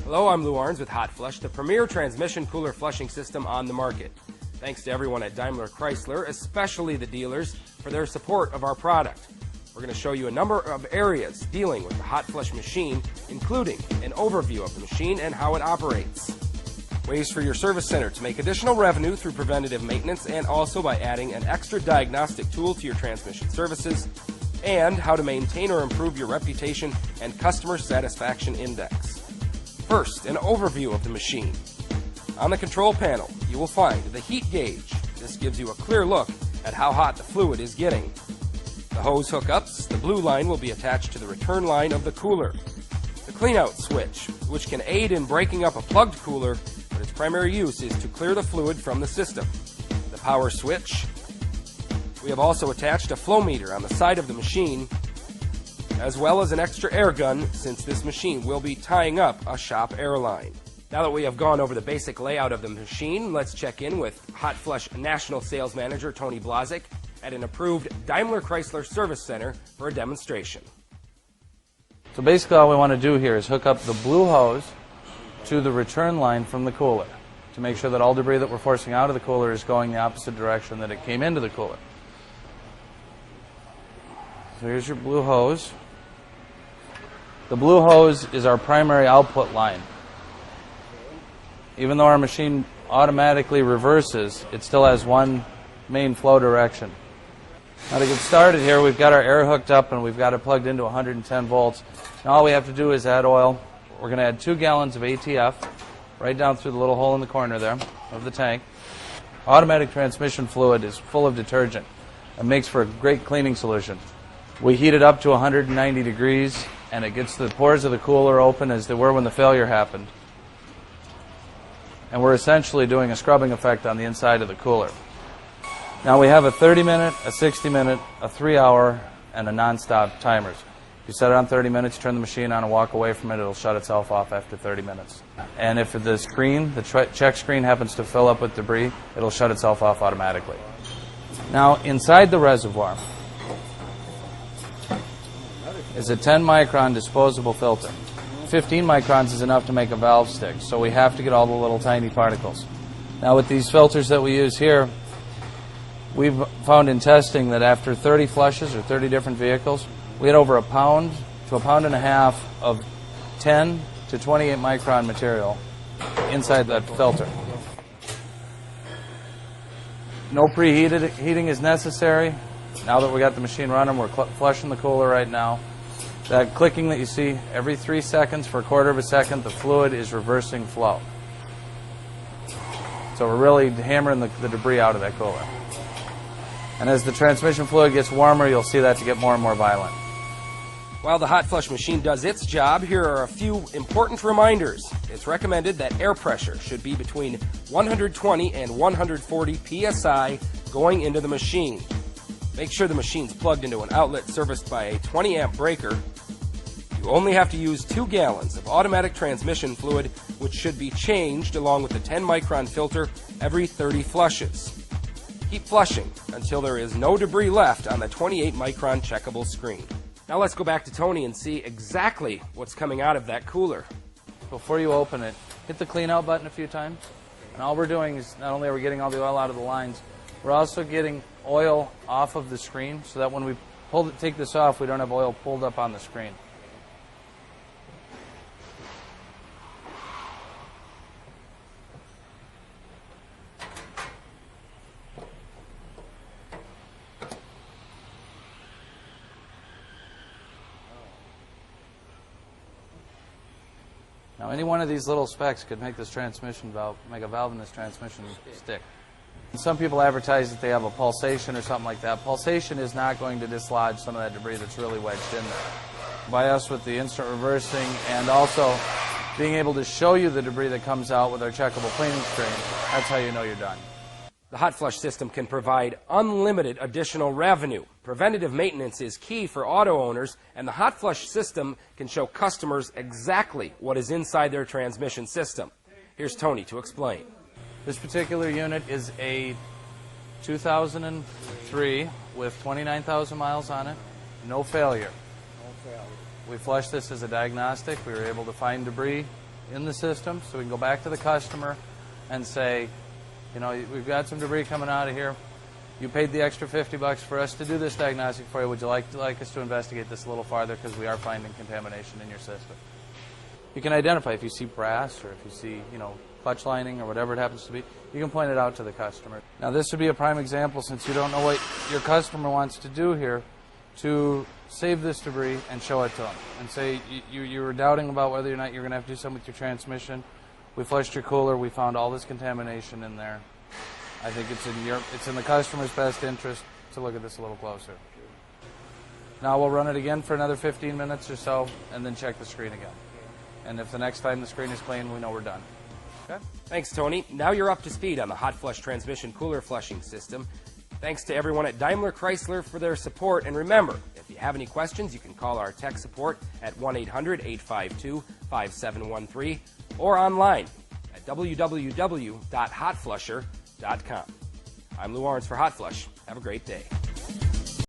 Hello, I'm Lou Arns with Hot Flush, the premier transmission cooler flushing system on the market. Thanks to everyone at Daimler Chrysler, especially the dealers, for their support of our product. We're going to show you a number of areas dealing with the Hot Flush machine, including an overview of the machine and how it operates. Ways for your service center to make additional revenue through preventative maintenance and also by adding an extra diagnostic tool to your transmission services, and how to maintain or improve your reputation and customer satisfaction index. First, an overview of the machine. On the control panel, you will find the heat gauge. This gives you a clear look at how hot the fluid is getting. The hose hookups, the blue line will be attached to the return line of the cooler. The cleanout switch, which can aid in breaking up a plugged cooler, but its primary use is to clear the fluid from the system. The power switch. We have also attached a flow meter on the side of the machine, as well as an extra air gun, since this machine will be tying up a shop air line. Now that we have gone over the basic layout of the machine, let's check in with Hot Flush National Sales Manager Tony Blazek at an approved Daimler Chrysler Service Center for a demonstration. So basically all we want to do here is hook up the blue hose to the return line from the cooler to make sure that all debris that we're forcing out of the cooler is going the opposite direction that it came into the cooler. So here's your blue hose. The blue hose is our primary output line. Even though our machine automatically reverses, it still has one main flow direction. Now to get started here, we've got our air hooked up and we've got it plugged into 110 volts. Now all we have to do is add oil. We're going to add 2 gallons of ATF right down through the little hole in the corner there of the tank. Automatic transmission fluid is full of detergent. It makes for a great cleaning solution. We heat it up to 190 degrees and it gets the pores of the cooler open as they were when the failure happened. And we're essentially doing a scrubbing effect on the inside of the cooler. Now we have a 30-minute, a 60-minute, a 3-hour, and a non-stop timers. If you set it on 30 minutes, turn the machine on and walk away from it, it'll shut itself off after 30 minutes. And if the screen, the check screen, happens to fill up with debris, it'll shut itself off automatically. Now inside the reservoir is a 10-micron disposable filter. 15 microns is enough to make a valve stick, so we have to get all the little tiny particles. Now with these filters that we use here, we've found in testing that after 30 flushes or 30 different vehicles, we had over a pound to a pound and a half of 10 to 28 micron material inside that filter. No preheating is necessary. Now that we got the machine running, we're flushing the cooler right now. That clicking that you see every 3 seconds for a quarter of a second, the fluid is reversing flow. So we're really hammering the debris out of that cooler. And as the transmission fluid gets warmer, you'll see that to get more and more violent. While the Hot Flush machine does its job, here are a few important reminders. It's recommended that air pressure should be between 120 and 140 psi going into the machine. Make sure the machine's plugged into an outlet serviced by a 20-amp breaker. You only have to use 2 gallons of automatic transmission fluid, which should be changed along with the 10-micron filter every 30 flushes. Keep flushing until there is no debris left on the 28-micron checkable screen. Now let's go back to Tony and see exactly what's coming out of that cooler. Before you open it, hit the clean out button a few times. And all we're doing is not only are we getting all the oil out of the lines, we're also getting oil off of the screen so that when we take this off, we don't have oil pulled up on the screen. Now any one of these little specks could make this transmission valve, make a valve in this transmission stick. Some people advertise that they have a pulsation or something like that. Pulsation is not going to dislodge some of that debris that's really wedged in there. By us with the instant reversing and also being able to show you the debris that comes out with our checkable cleaning screen, that's how you know you're done. The Hot Flush system can provide unlimited additional revenue. Preventative maintenance is key for auto owners, and the Hot Flush system can show customers exactly what is inside their transmission system. Here's Tony to explain. This particular unit is a 2003 with 29,000 miles on it, no failure. We flushed this as a diagnostic. We were able to find debris in the system, so we can go back to the customer and say, you know, we've got some debris coming out of here. You paid the extra $50 for us to do this diagnostic for you. Would you like us to investigate this a little farther, because we are finding contamination in your system? You can identify if you see brass or if you see, you know, clutch lining or whatever it happens to be. You can point it out to the customer. Now, this would be a prime example, since you don't know what your customer wants to do here, to save this debris and show it to them and say you were doubting about whether or not you're going to have to do something with your transmission. We flushed your cooler. We found all this contamination in there. I think it's in the customer's best interest to look at this a little closer. Now we'll run it again for another 15 minutes or so, and then check the screen again. And if the next time the screen is clean, we know we're done. Okay? Thanks, Tony. Now you're up to speed on the hot flush transmission cooler flushing system. Thanks to everyone at Daimler Chrysler for their support. And remember, if you have any questions, you can call our tech support at 1-800-852-5713 or online at www.hotflusher.com. I'm Lou Arns for Hot Flush. Have a great day.